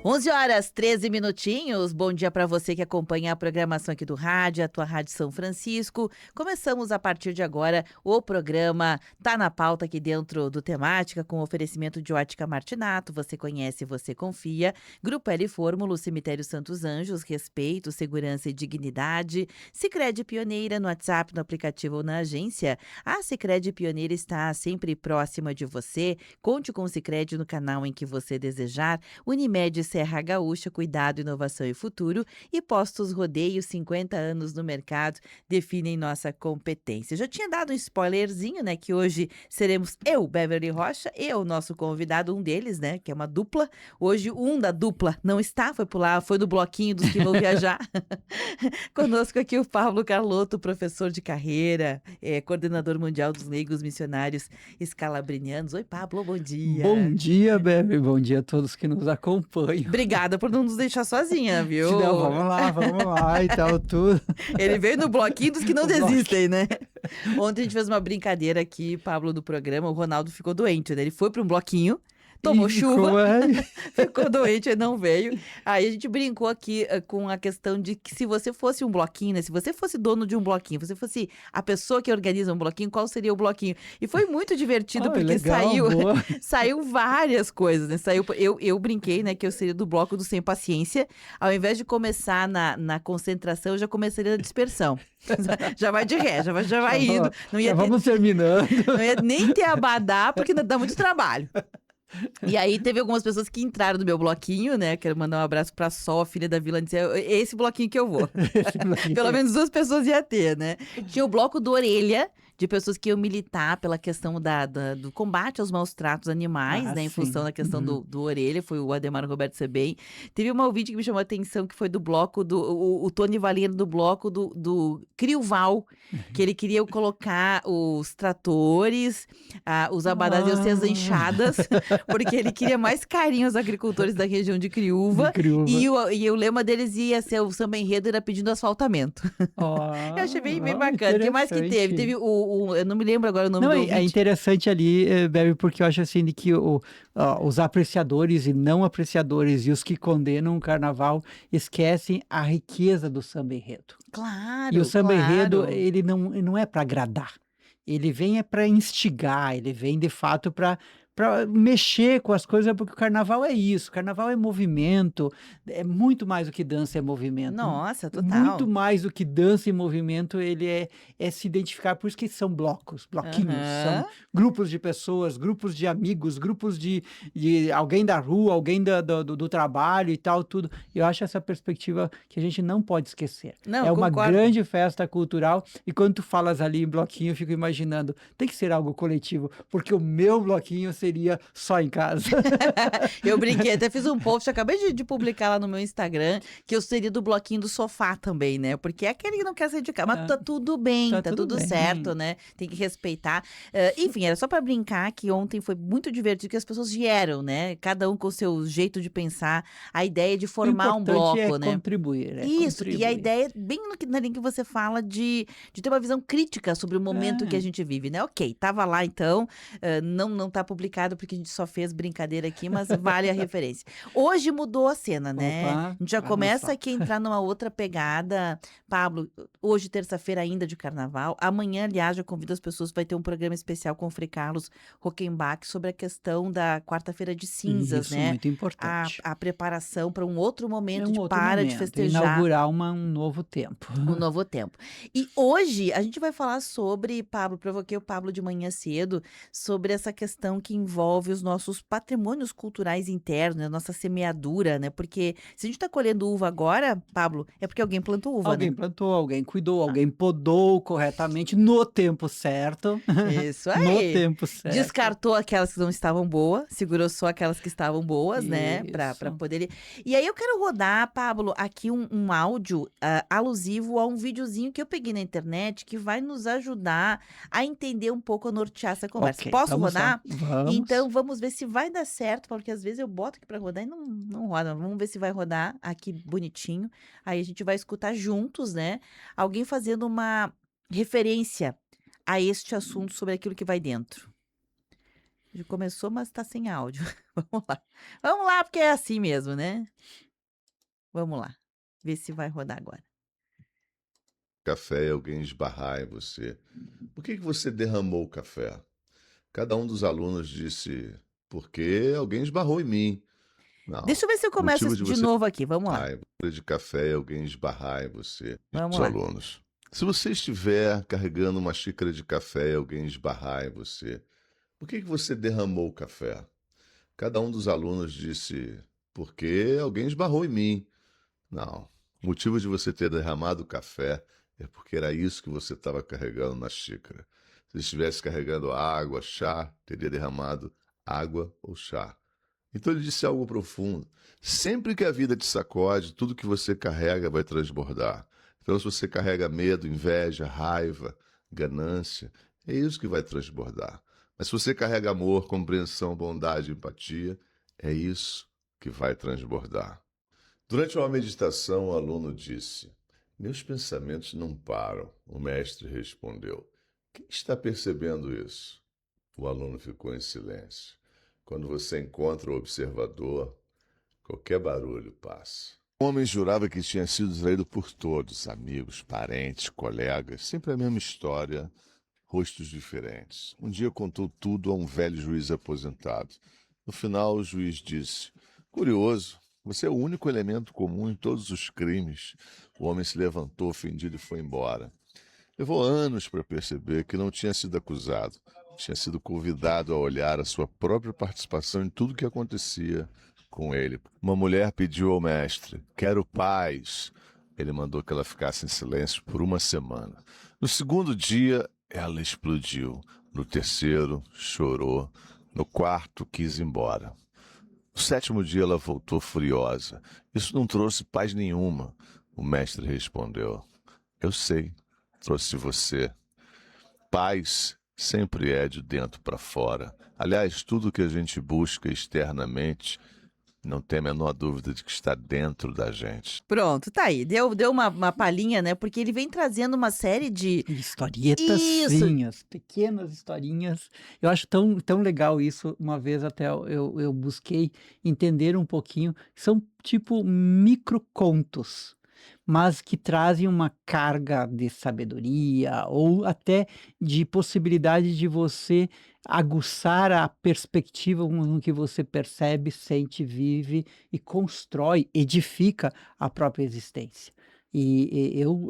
11 horas, 13 minutinhos. Bom dia para você que acompanha a programação aqui do rádio, a tua Rádio São Francisco. Começamos a partir de agora o programa Tá na Pauta aqui dentro do Temática, com oferecimento de Ótica Martinato. Você conhece, você confia. Grupo L Fórmula, Cemitério Santos Anjos, respeito, segurança e dignidade. Sicredi Pioneira no WhatsApp, no aplicativo ou na agência. A Sicredi Pioneira está sempre próxima de você. Conte com o Sicredi no canal em que você desejar. Unimed Serra Gaúcha, cuidado, inovação e futuro. E Postos Rodeio, 50 anos no mercado, definem nossa competência. Já tinha dado um spoilerzinho, né, que hoje seremos eu, Beverly Rocha, e o nosso convidado, um deles, né, que é uma dupla. Hoje um da dupla não está, foi pular, foi do bloquinho dos que vão viajar. Conosco aqui o Pablo Carlotto, professor de carreira, coordenador mundial dos leigos missionários escalabrinianos. Oi, Pablo, bom dia. Bom dia, Bebe. Bom dia a todos que nos acompanham. Obrigada por não nos deixar sozinha, viu? Não, vamos lá e tal, tudo. Ele veio no bloquinho dos que não desistem, né? Ontem a gente fez uma brincadeira aqui, Pablo, do programa, o Ronaldo ficou doente, né? Ele foi para um bloquinho, tomou chuva, ficou doente e não veio. Aí a gente brincou aqui com a questão de que se você fosse um bloquinho, né? Se você fosse dono de um bloquinho, você fosse a pessoa que organiza um bloquinho, qual seria o bloquinho? E foi muito divertido, porque legal, saiu várias coisas, né? Eu brinquei, né, que eu seria do bloco do sem paciência. Ao invés de começar na concentração, eu já começaria na dispersão. Já vai de ré, já vai indo. Vamos terminando. Não ia nem ter abadá, porque dá muito trabalho. E aí teve algumas pessoas que entraram no meu bloquinho, né? Quero mandar um abraço pra Sol, filha da Vila, disse, é esse bloquinho que eu vou. Pelo menos 2 pessoas ia ter, né? Tinha o bloco do Orelha, de pessoas que iam militar pela questão do combate aos maus tratos animais, né? Em função da questão do Orelha, foi o Ademar Roberto Sebem. Teve uma ouvinte que me chamou a atenção, que foi do bloco o Tony Valino, do bloco do Crioval, que ele queria colocar os tratores, os abadás iam ser as enxadas, porque ele queria mais carinho aos agricultores da região de Criúva. E o lema deles ia ser, o samba enredo era pedindo asfaltamento. Eu achei bem bacana. O que mais que teve? Teve eu não me lembro agora o nome do ouvinte. É interessante ali, Bebe, porque eu acho assim de que os apreciadores e não apreciadores e os que condenam o carnaval esquecem a riqueza do samba enredo. Claro, E o samba enredo, ele não é para agradar. Ele vem para instigar, ele vem de fato para mexer com as coisas, porque o carnaval é isso, o carnaval é movimento, é muito mais do que dança, é movimento. Nossa, total. Muito mais do que dança e movimento, ele é se identificar, por isso que são bloquinhos, são grupos de pessoas, grupos de amigos, grupos de alguém da rua, alguém do trabalho e tal, tudo. Eu acho essa perspectiva que a gente não pode esquecer. Não, é uma concordo. grande festa cultural, e quando tu falas ali em bloquinho, eu fico imaginando, tem que ser algo coletivo, porque o meu bloquinho seria só em casa. Eu brinquei, até fiz um post, acabei de publicar lá no meu Instagram, que eu seria do bloquinho do sofá também, né? Porque é aquele que não quer sair de casa, mas tá tudo bem, tá tudo certo, né? Tem que respeitar. Enfim, era só pra brincar que ontem foi muito divertido, que as pessoas vieram, né? Cada um com o seu jeito de pensar, a ideia de formar um bloco, né? Contribuir. Isso, e a ideia, bem na linha que você fala, de ter uma visão crítica sobre o momento que a gente vive, né? Ok, tava lá então, não tá publicado porque a gente só fez brincadeira aqui, mas vale a referência. Hoje mudou a cena, né? Opa, A gente já começa aqui a entrar numa outra pegada. Pablo, hoje terça-feira ainda de carnaval, amanhã, aliás, eu convido as pessoas, vai ter um programa especial com o Frei Carlos Rockenbach sobre a questão da quarta-feira de cinzas, isso, né? Muito importante. A preparação para um outro momento de momento, festejar. Inaugurar um novo tempo. Um novo tempo. E hoje a gente vai falar sobre, Pablo, provoquei o Pablo de manhã cedo, sobre essa questão que envolve os nossos patrimônios culturais internos, a nossa semeadura, né? Porque se a gente está colhendo uva agora, Pablo, é porque alguém plantou uva, Alguém né? plantou, alguém cuidou, alguém podou corretamente no tempo certo. Isso aí. No tempo certo. Descartou aquelas que não estavam boas, segurou só aquelas que estavam boas, né? Para poder. E aí eu quero rodar, Pablo, aqui um áudio alusivo a um videozinho que eu peguei na internet que vai nos ajudar a entender um pouco, a nortear essa conversa. Okay, Posso rodar? Vamos. Então vamos ver se vai dar certo, porque às vezes eu boto aqui para rodar e não roda. Vamos ver se vai rodar aqui bonitinho. Aí a gente vai escutar juntos, né? Alguém fazendo uma referência a este assunto sobre aquilo que vai dentro. Já começou, mas tá sem áudio. Vamos lá. Vamos lá, porque é assim mesmo, né? Vamos lá. Ver se vai rodar agora. Café e alguém esbarrar em você. Por que você derramou o café? Cada um dos alunos disse: porque alguém esbarrou em mim. Deixa Não. eu ver se eu O começo motivo de de você novo aqui. Vamos lá. derramar de café e alguém esbarrar em você. Vamos Os lá. alunos. Se você estiver carregando uma xícara de café e alguém esbarrar em você, por que você derramou o café? Cada um dos alunos disse: porque alguém esbarrou em mim. Não. O motivo de você ter derramado o café é porque era isso que você estava carregando na xícara. Se estivesse carregando água, chá, teria derramado água ou chá. Então ele disse algo profundo. Sempre que a vida te sacode, tudo que você carrega vai transbordar. Então, se você carrega medo, inveja, raiva, ganância, é isso que vai transbordar. Mas se você carrega amor, compreensão, bondade, empatia, é isso que vai transbordar. Durante uma meditação, o aluno disse: meus pensamentos não param. O mestre respondeu: quem está percebendo isso? O aluno ficou em silêncio. Quando você encontra o observador, qualquer barulho passa. O homem jurava que tinha sido traído por todos, amigos, parentes, colegas, sempre a mesma história, rostos diferentes. Um dia contou tudo a um velho juiz aposentado. No final, o juiz disse: curioso, você é o único elemento comum em todos os crimes. O homem se levantou ofendido e foi embora. Levou anos para perceber que não tinha sido acusado. Tinha sido convidado a olhar a sua própria participação em tudo que acontecia com ele. Uma mulher pediu ao mestre: quero paz. Ele mandou que ela ficasse em silêncio por uma semana. No segundo dia, ela explodiu. No terceiro, chorou. No quarto, quis ir embora. No sétimo dia, ela voltou furiosa. Isso não trouxe paz nenhuma. O mestre respondeu: eu sei, trouxe você. Paz sempre é de dentro para fora. Aliás, tudo que a gente busca externamente não tem a menor dúvida de que está dentro da gente. Pronto, tá aí. Deu uma palhinha, né? Porque ele vem trazendo uma série de. Historietas, Isso! sim, as pequenas historinhas. Eu acho tão legal isso. Uma vez até eu busquei entender um pouquinho. São tipo microcontos, mas que trazem uma carga de sabedoria ou até de possibilidade de você aguçar a perspectiva no que você percebe, sente, vive e constrói, edifica a própria existência. Eu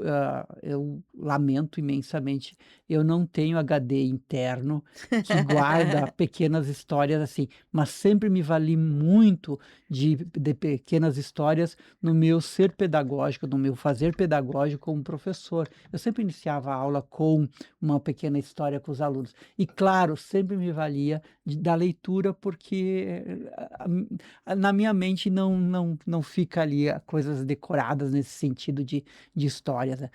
lamento imensamente, eu não tenho HD interno que guarda pequenas histórias assim, mas sempre me vali muito de pequenas histórias no meu ser pedagógico, no meu fazer pedagógico como professor. Eu sempre iniciava a aula com uma pequena história com os alunos. E, claro, sempre me valia da leitura, porque na minha mente não fica ali coisas decoradas nesse sentido de histórias, né?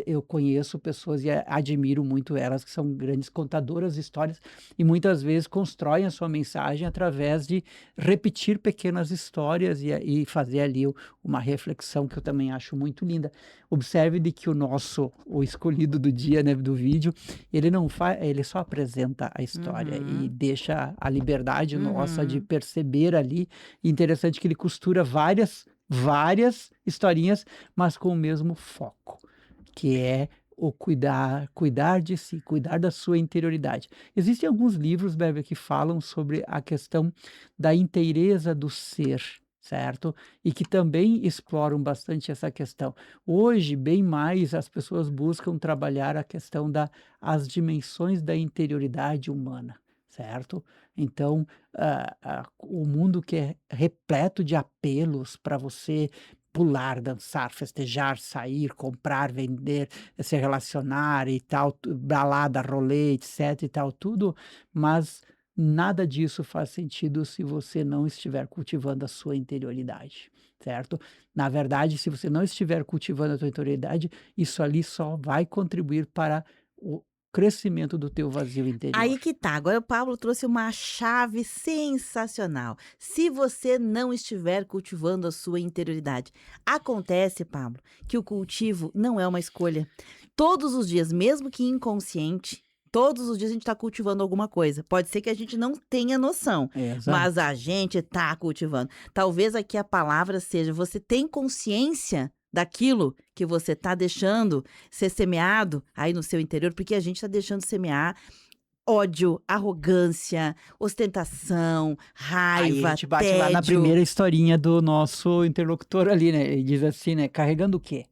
Eu conheço pessoas e admiro muito elas, que são grandes contadoras de histórias e muitas vezes constroem a sua mensagem através de repetir pequenas histórias e fazer ali uma reflexão que eu também acho muito linda. Observe de que o escolhido do dia, né, do vídeo, ele não faz, ele só apresenta a história e Uhum, deixa a liberdade nossa de uhum. perceber ali. Interessante que ele costura várias historinhas, mas com o mesmo foco, que é o cuidar de si, cuidar da sua interioridade. Existem alguns livros, Bebe, que falam sobre a questão da inteireza do ser, certo? E que também exploram bastante essa questão. Hoje, bem mais, as pessoas buscam trabalhar a questão as dimensões da interioridade humana, certo? Então, o mundo que é repleto de apelos para você pular, dançar, festejar, sair, comprar, vender, se relacionar e tal, balada, rolê, etc e tal, tudo, mas nada disso faz sentido se você não estiver cultivando a sua interioridade, certo? Na verdade, se você não estiver cultivando a tua interioridade, isso ali só vai contribuir para o crescimento do teu vazio interior. Aí que tá, agora o Pablo trouxe uma chave sensacional. Se você não estiver cultivando a sua interioridade, acontece, Pablo, que o cultivo não é uma escolha. Todos os dias, mesmo que inconsciente, Todos os dias a gente está cultivando alguma coisa. Pode ser que a gente não tenha noção, mas Exato. a gente está cultivando. Talvez aqui a palavra seja: você tem consciência daquilo que você está deixando ser semeado aí no seu interior? Porque a gente está deixando semear ódio, arrogância, ostentação, Aí a raiva, gente bate lá na tédio. primeira historinha do nosso interlocutor ali, né? E diz assim, né? Carregando o quê?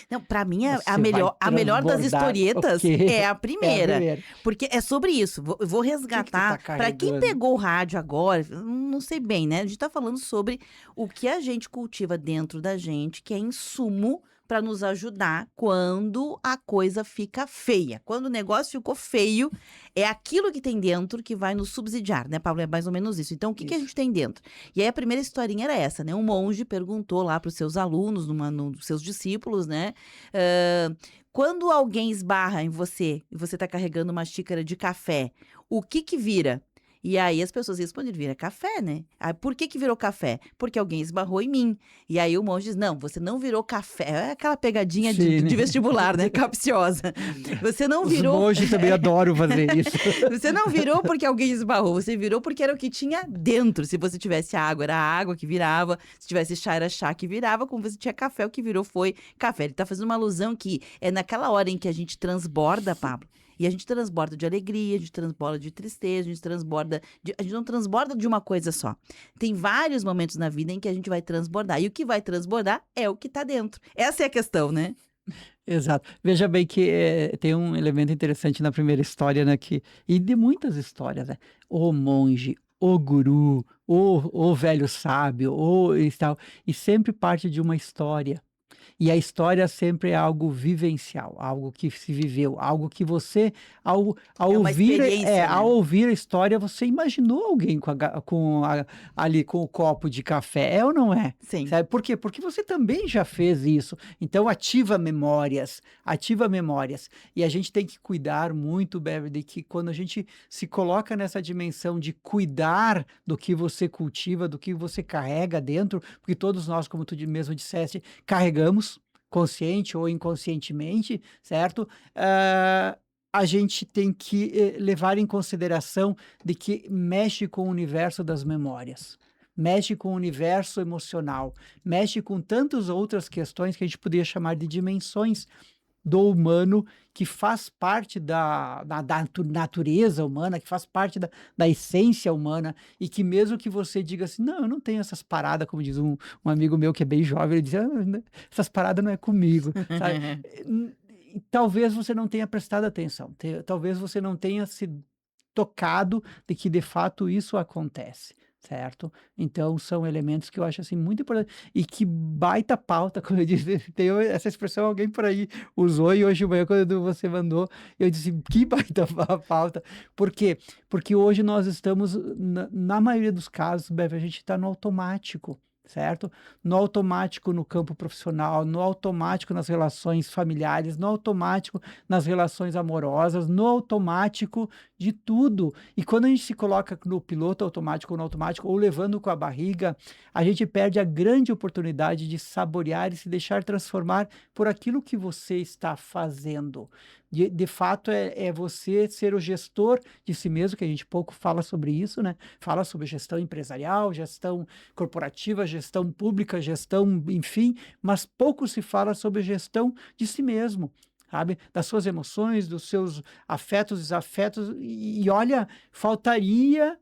Não, para mim a Você vai a melhor das transbordar o historietas quê? é a É a primeira, primeira. porque é sobre isso. Eu vou O que que tu tá resgatar para quem carregando? pegou o rádio agora, não sei bem, né? A gente tá falando sobre o que a gente cultiva dentro da gente, que é insumo para nos ajudar quando a coisa fica feia. Quando o negócio ficou feio, é aquilo que tem dentro que vai nos subsidiar, né, Pablo? É mais ou menos isso. Então, o que que a Isso. gente tem dentro? E aí a primeira historinha era essa, né? Um monge perguntou lá para os seus alunos, nos seus discípulos, né? Hã, quando alguém esbarra em você e você está carregando uma xícara de café, o que que vira? E aí as pessoas responderam: vira café, né? Ah, por que que virou café? Porque alguém esbarrou em mim. E aí o monge diz: não, você não virou café. É aquela pegadinha Sim, né? de vestibular, né? Capciosa. Você não Os virou. monges também adoram fazer isso. Você não virou porque alguém esbarrou, você virou porque era o que tinha dentro. Se você tivesse água, era a água que virava. Se tivesse chá, era chá que virava. Como você tinha café, o que virou foi café. Ele tá fazendo uma alusão que é naquela hora em que a gente transborda, Pablo. E a gente transborda de alegria, a gente transborda de tristeza, a gente transborda. A gente não transborda de uma coisa só. Tem vários momentos na vida em que a gente vai transbordar. E o que vai transbordar é o que tá dentro. Essa é a questão, né? Exato. Veja bem que tem um elemento interessante na primeira história, né? E de muitas histórias, né? O monge, o guru, o velho sábio, e tal. E sempre parte de uma história. E a história sempre é algo vivencial, algo que se viveu, algo que você, ao É uma ouvir, experiência, ao né? ouvir a história, você imaginou alguém ali com o copo de café, é ou não é? Sim. Sabe? Por quê? Porque você também já fez isso. Então ativa memórias, ativa memórias. E a gente tem que cuidar muito, Beverly, de que quando a gente se coloca nessa dimensão de cuidar do que você cultiva, do que você carrega dentro, porque todos nós, como tu mesmo disseste, carregamos, consciente ou inconscientemente, certo? Ah, a gente tem que levar em consideração de que mexe com o universo das memórias, mexe com o universo emocional, mexe com tantas outras questões que a gente poderia chamar de dimensões do humano, que faz parte da natureza humana, que faz parte da essência humana, e que mesmo que você diga assim, não, eu não tenho essas paradas, como diz um amigo meu que é bem jovem, ele diz, "Ah, essas paradas não é comigo, sabe? E talvez você não tenha prestado atenção, talvez você não tenha se tocado de que de fato isso acontece. Certo? Então são elementos que eu acho assim muito importante e que baita pauta, como eu disse, tem essa expressão alguém por aí usou e hoje de manhã quando você mandou, eu disse que baita pauta. Por quê? Porque hoje nós estamos na maioria dos casos, Bev, a gente está no automático. Certo? No automático no campo profissional, no automático nas relações familiares, no automático nas relações amorosas, no automático de tudo. E quando a gente se coloca no piloto automático ou no automático, ou levando com a barriga, a gente perde a grande oportunidade de saborear e se deixar transformar por aquilo que você está fazendo. De fato, é você ser o gestor de si mesmo, que a gente pouco fala sobre isso, né? Fala sobre gestão empresarial, gestão corporativa, gestão pública, gestão, enfim, mas pouco se fala sobre gestão de si mesmo. Sabe? Das suas emoções, dos seus afetos, desafetos, e olha, faltaria,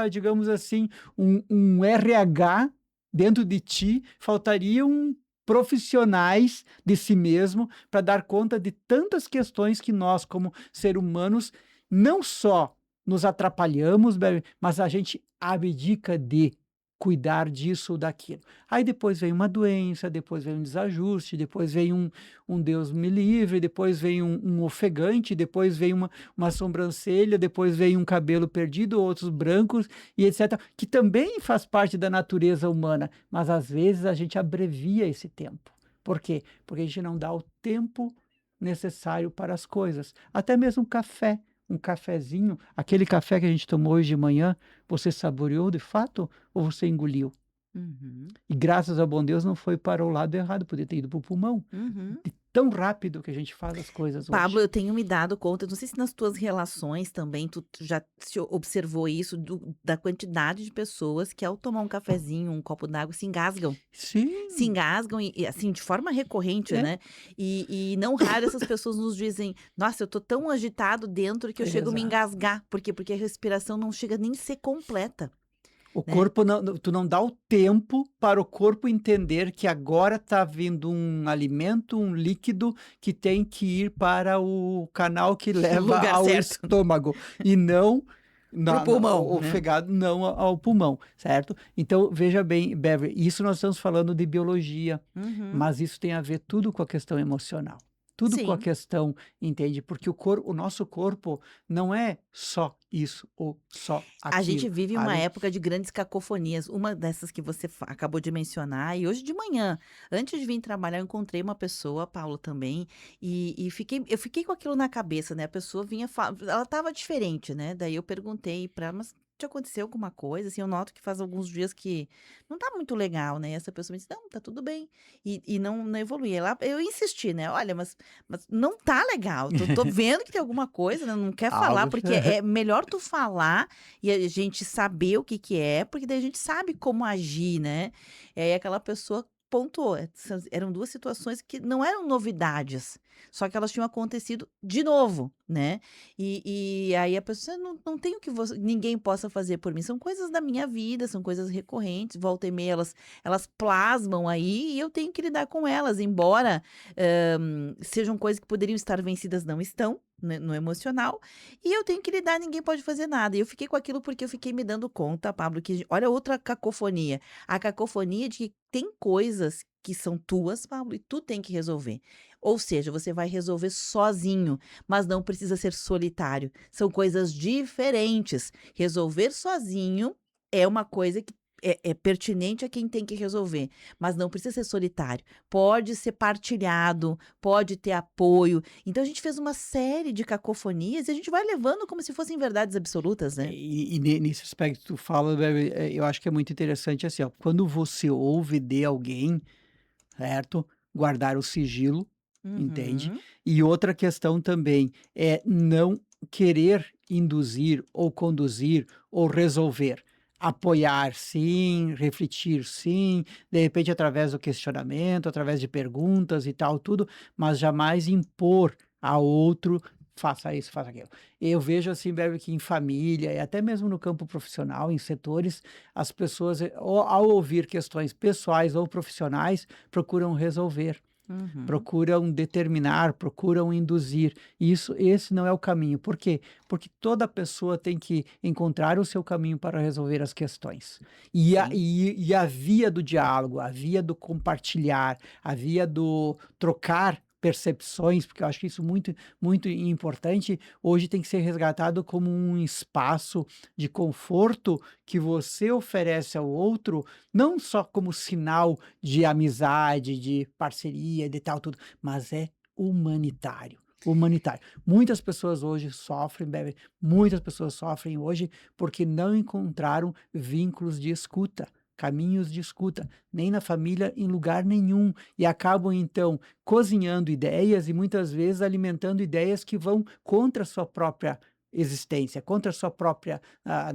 digamos assim, um RH dentro de ti, faltariam profissionais de si mesmo para dar conta de tantas questões que nós, como seres humanos, não só nos atrapalhamos, mas a gente abdica de cuidar disso ou daquilo. Aí depois vem uma doença, depois vem um desajuste, depois vem um Deus me livre, depois vem um ofegante, depois vem uma sobrancelha, depois vem um cabelo perdido, outros brancos e etc., que também faz parte da natureza humana, mas às vezes a gente abrevia esse tempo. Por quê? Porque a gente não dá o tempo necessário para as coisas. Até mesmo café, um cafezinho, aquele café que a gente tomou hoje de manhã, você saboreou de fato ou você engoliu? Uhum, E graças ao bom Deus não foi para o lado errado, podia ter ido para o pulmão. uhum. De tão rápido que a gente faz as coisas Pablo, hoje. eu tenho me dado conta, não sei se nas tuas relações também tu já observou isso, da quantidade de pessoas que ao tomar um cafezinho, um copo d'água, se engasgam. Se Sim, engasgam e, assim, de forma recorrente, é, né? E não raro essas pessoas nos dizem: Nossa, eu tô tão agitado dentro que eu chego a me exato. engasgar. Por quê? Porque a respiração não chega nem a ser completa, O né? corpo tu não dá o tempo para o corpo entender que agora está vindo um alimento, um líquido que tem que ir para o canal que leva Lugar ao certo. estômago e não Pro pulmão, o né? fegado não ao pulmão, certo? Então, veja bem, Beverly, isso nós estamos falando de biologia, Uhum. mas isso tem a ver tudo com a questão emocional. Tudo com a Sim. questão, entende? Porque o nosso corpo não é só isso ou só A gente aquilo. vive uma época de grandes cacofonias, uma dessas que você acabou de mencionar, e hoje de manhã, antes de vir trabalhar, eu encontrei uma pessoa, Paulo também, e eu fiquei com aquilo na cabeça, né? A pessoa vinha, ela estava diferente, né? Daí eu perguntei para ela, mas te aconteceu alguma coisa? Assim, eu noto que faz alguns dias que não tá muito legal, né? E essa pessoa me disse, não, tá tudo bem. E não evolui. Eu insisti, né? Olha, mas não tá legal. Tô vendo que tem alguma coisa, né? Não quer falar, Algo porque é melhor tu falar e a gente saber o que que é, porque daí a gente sabe como agir, né. E aí aquela pessoa pontuou, eram 2 situações que não eram novidades, só que elas tinham acontecido de novo, né. E aí a pessoa não tem o que ninguém possa fazer por mim, são coisas da minha vida, são coisas recorrentes, volta e meia elas plasmam aí e eu tenho que lidar com elas, embora, sejam coisas que poderiam estar vencidas, não estão, né, no emocional, e eu tenho que lidar, ninguém pode fazer nada. E eu fiquei com aquilo porque eu fiquei me dando conta, Pablo, que olha outra cacofonia. A cacofonia de que tem coisas que são tuas, Pablo, e tu tem que resolver. Ou seja, você vai resolver sozinho, mas não precisa ser solitário. São coisas diferentes. Resolver sozinho é uma coisa que é pertinente a quem tem que resolver, mas não precisa ser solitário. Pode ser partilhado, pode ter apoio. Então a gente fez uma série de cacofonias e a gente vai levando como se fossem verdades absolutas, né. Nesse aspecto que tu fala, eu acho que é muito interessante assim, ó, quando você ouve de alguém, certo? Guardar o sigilo, entende? Uhum. E outra questão também é não querer induzir ou conduzir ou resolver. Apoiar sim, refletir sim, de repente através do questionamento, através de perguntas e tal, tudo, mas jamais impor ao outro, faça isso, faça aquilo. Eu vejo assim, Beverly, que em família e até mesmo no campo profissional, em setores, as pessoas, ao ouvir questões pessoais ou profissionais, procuram resolver, Uhum. procuram determinar, procuram induzir. Esse não é o caminho. Por quê? Porque toda pessoa tem que encontrar o seu caminho para resolver as questões. Sim. E a via do diálogo, a via do compartilhar, a via do trocar percepções, porque eu acho que isso muito, muito importante, hoje tem que ser resgatado como um espaço de conforto que você oferece ao outro, não só como sinal de amizade, de parceria, de tal, tudo, mas é humanitário. Humanitário. Muitas pessoas hoje sofrem, bebem, muitas pessoas sofrem hoje porque não encontraram vínculos de escuta, caminhos de escuta, nem na família, em lugar nenhum, e acabam então cozinhando ideias e muitas vezes alimentando ideias que vão contra a sua própria existência, contra a sua própria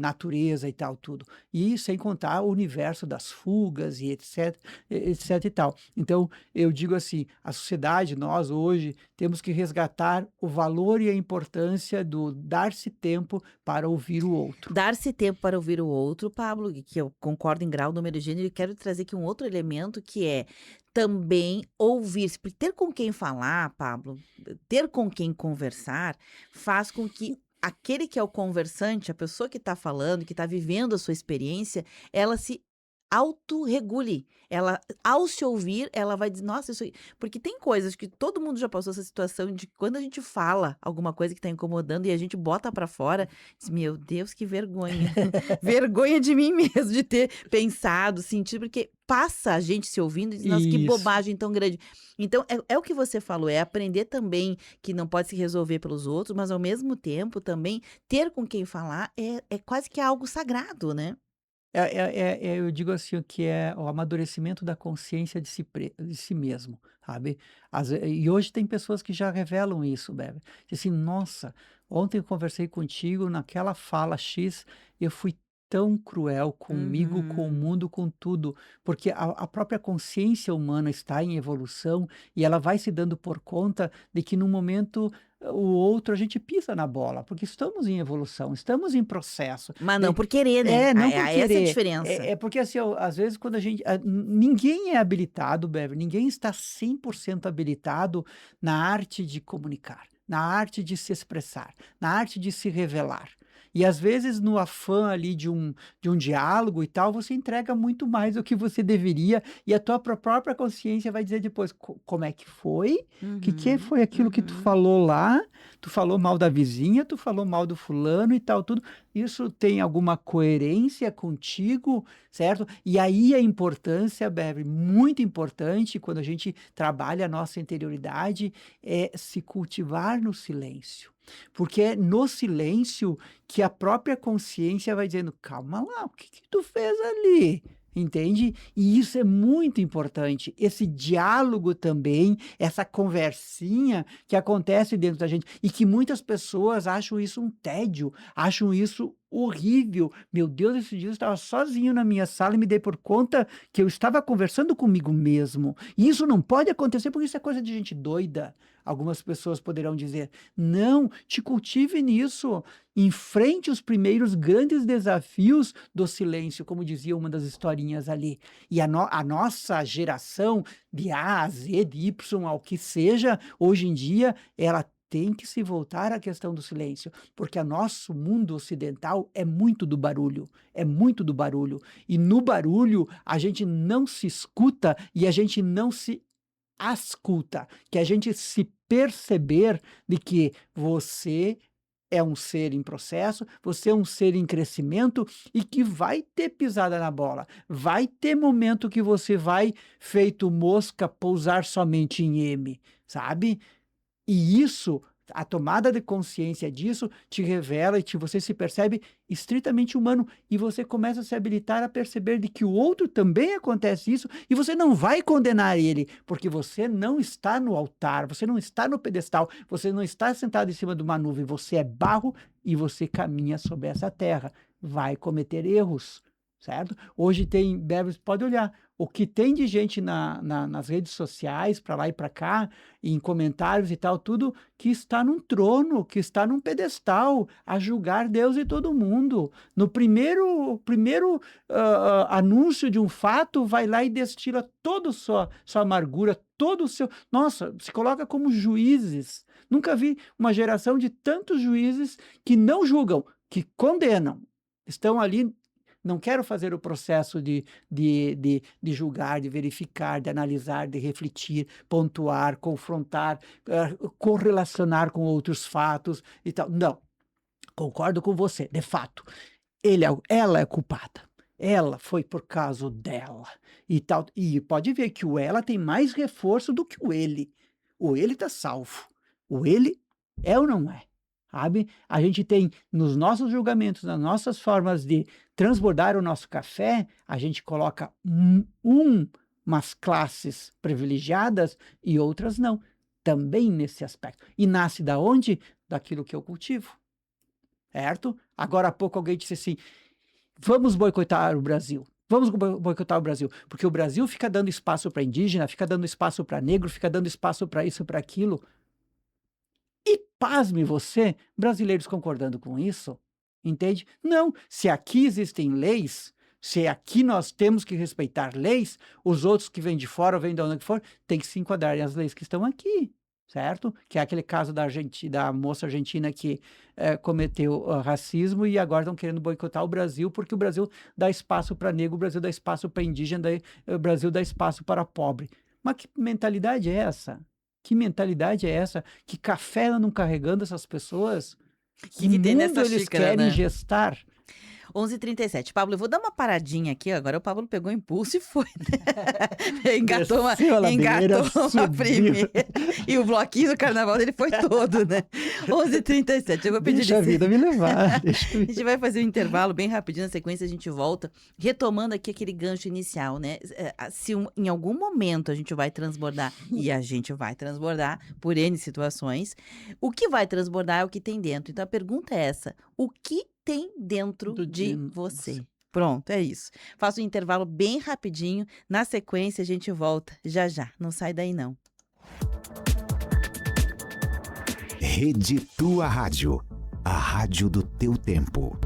natureza e tal, tudo. E sem contar o universo das fugas e etc, etc e tal. Então, eu digo assim, a sociedade, nós hoje, temos que resgatar o valor e a importância do dar-se tempo para ouvir o outro. Dar-se tempo para ouvir o outro, Pablo, e que eu concordo em grau, número e gênero, e quero trazer aqui um outro elemento que é também ouvir-se, porque ter com quem falar, Pablo, ter com quem conversar, faz com que aquele que é o conversante, a pessoa que está falando, que está vivendo a sua experiência, ela se autorregule. Ela, ao se ouvir, ela vai dizer, nossa, isso aí. Porque tem coisas que todo mundo já passou essa situação de quando a gente fala alguma coisa que está incomodando e a gente bota para fora. Diz, meu Deus, que vergonha. Vergonha de mim mesmo, de ter pensado, sentido, porque passa a gente se ouvindo e diz, nossa, que Isso. bobagem tão grande. Então, é o que você falou, é aprender também que não pode se resolver pelos outros, mas ao mesmo tempo também ter com quem falar é quase que algo sagrado, né? Eu digo assim, o que é o amadurecimento da consciência de si mesmo, sabe? E hoje tem pessoas que já revelam isso, Bebe. Diz assim, nossa, ontem eu conversei contigo, naquela fala X, eu fui tão cruel comigo, com o Uhum. mundo, com tudo, porque a própria consciência humana está em evolução e ela vai se dando por conta de que no momento o outro a gente pisa na bola, porque estamos em evolução, estamos em processo. Mas não por querer, né? Não por Essa é a querer. diferença. É porque, assim, ó, às vezes, quando a gente ninguém é habilitado, Bever, ninguém está 100% habilitado na arte de comunicar, na arte de se expressar, na arte de se revelar. E, às vezes, no afã ali de um diálogo e tal, você entrega muito mais do que você deveria, e a tua própria consciência vai dizer depois como é que foi, que Uhum, foi aquilo que tu uhum. falou lá, tu falou mal da vizinha, tu falou mal do fulano e tal, tudo. Isso tem alguma coerência contigo, certo? E aí a importância, Beverly, muito importante quando a gente trabalha a nossa interioridade, é se cultivar no silêncio. Porque é no silêncio que a própria consciência vai dizendo, calma lá, o que tu fez ali? Entende? E isso é muito importante. Esse diálogo também, essa conversinha que acontece dentro da gente e que muitas pessoas acham isso um tédio, acham isso horrível. Meu Deus, esse dia eu estava sozinho na minha sala e me dei por conta que eu estava conversando comigo mesmo. E isso não pode acontecer porque isso é coisa de gente doida. Algumas pessoas poderão dizer: não, te cultive nisso. Enfrente os primeiros grandes desafios do silêncio, como dizia uma das historinhas ali. E a nossa geração, de A a Z, de Y ao que seja, hoje em dia, ela tem que se voltar à questão do silêncio, porque o nosso mundo ocidental é muito do barulho, é muito do barulho. E no barulho a gente não se escuta e a gente não se asculta, que a gente se perceber de que você é um ser em processo, você é um ser em crescimento e que vai ter pisada na bola. Vai ter momento que você vai, feito mosca, pousar somente em M, sabe? E isso, a tomada de consciência disso, te revela você se percebe estritamente humano e você começa a se habilitar a perceber de que o outro também acontece isso e você não vai condenar ele, porque você não está no altar, você não está no pedestal, você não está sentado em cima de uma nuvem, você é barro e você caminha sobre essa terra, vai cometer erros. Certo? Hoje tem, pode olhar, o que tem de gente nas redes sociais, para lá e para cá, em comentários e tal, tudo que está num trono, que está num pedestal, a julgar Deus e todo mundo. No primeiro anúncio de um fato, vai lá e destila toda a sua amargura, todo o seu. Nossa, se coloca como juízes. Nunca vi uma geração de tantos juízes que não julgam, que condenam. Estão ali. Não quero fazer o processo de julgar, de verificar, de analisar, de refletir, pontuar, confrontar, correlacionar com outros fatos e tal. Não, concordo com você, de fato. Ela é culpada. Ela foi por causa dela e tal. E pode ver que o ela tem mais reforço do que o ele. O ele está salvo. O ele é ou não é? Sabe? A gente tem nos nossos julgamentos, nas nossas formas de transbordar o nosso café, a gente coloca umas classes privilegiadas e outras não. Também nesse aspecto. E nasce da onde? Daquilo que eu cultivo. Certo? Agora há pouco alguém disse assim: vamos boicotar o Brasil. Vamos boicotar o Brasil, porque o Brasil fica dando espaço para indígena, fica dando espaço para negro, fica dando espaço para isso, para aquilo. E pasme você, brasileiros concordando com isso, entende? Não, se aqui existem leis, se aqui nós temos que respeitar leis, os outros que vêm de fora ou vêm de onde for, tem que se enquadrarem as leis que estão aqui, certo? Que é aquele caso da moça argentina que cometeu racismo e agora estão querendo boicotar o Brasil porque o Brasil dá espaço para negro, o Brasil dá espaço para indígena, o Brasil dá espaço para pobre. Mas que mentalidade é essa? Que mentalidade é essa? Que café andam carregando essas pessoas? Que Que tem mundo nessa eles xícara, querem né? gestar? 11h37. Pablo, eu vou dar uma paradinha aqui. Agora o Pablo pegou impulso e foi, né? Engatou uma, Desceu a ladeira, engatou uma subiu. primeira. E o bloquinho do carnaval dele foi todo, né? 11h37. Eu vou pedir Deixa a licença. vida me levar. A gente vai fazer um intervalo bem rapidinho, na sequência a gente volta, retomando aqui aquele gancho inicial, né? Se em algum momento a gente vai transbordar, e a gente vai transbordar por N situações, o que vai transbordar é o que tem dentro. Então a pergunta é essa: o que tem dentro de você? Pronto, é isso. Faço um intervalo bem rapidinho, na sequência a gente volta já já. Não sai daí não. Rede Tua Rádio, a rádio do teu tempo.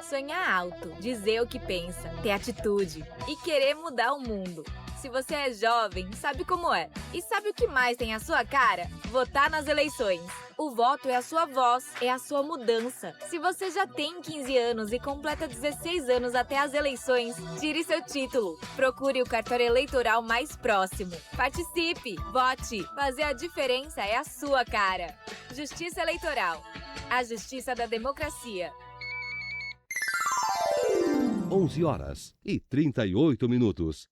Sonhar alto, dizer o que pensa, ter atitude e querer mudar o mundo. Se você é jovem, sabe como é. E sabe o que mais tem a sua cara? Votar nas eleições. O voto é a sua voz, é a sua mudança. Se você já tem 15 anos e completa 16 anos até as eleições, tire seu título. Procure o cartório eleitoral mais próximo. Participe, vote. Fazer a diferença é a sua cara. Justiça Eleitoral. A justiça da democracia. 11h38.